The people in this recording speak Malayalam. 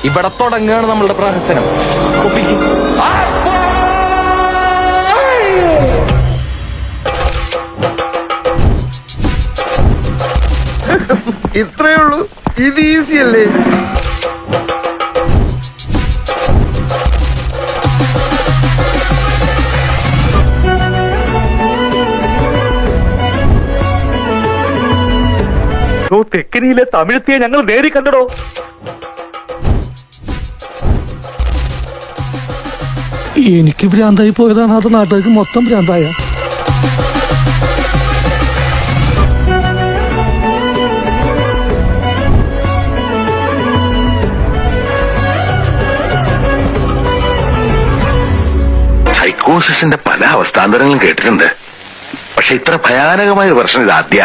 ഇവിടെ തുടങ്ങുകയാണ് നമ്മളുടെ പ്രഹസനം. ഇത്രയേ ഉള്ളൂ, ഇത് ഈസി അല്ലേ? തെക്കനിയിലെ തമിഴത്തിയെ ഞങ്ങൾ നേരി കണ്ടടോ. എനിക്ക് ഭ്രാന്തായി പോയതാണ്, അത് നാട്ടുകാർക്ക് മൊത്തം ഭ്രാന്തായ. സൈക്കോസിന്റെ പല അവസ്ഥാന്തരങ്ങളും കേട്ടിട്ടുണ്ട്, പക്ഷെ ഇത്ര ഭയാനകമായ ഒരു പ്രശ്നം ഇത് ആദ്യ.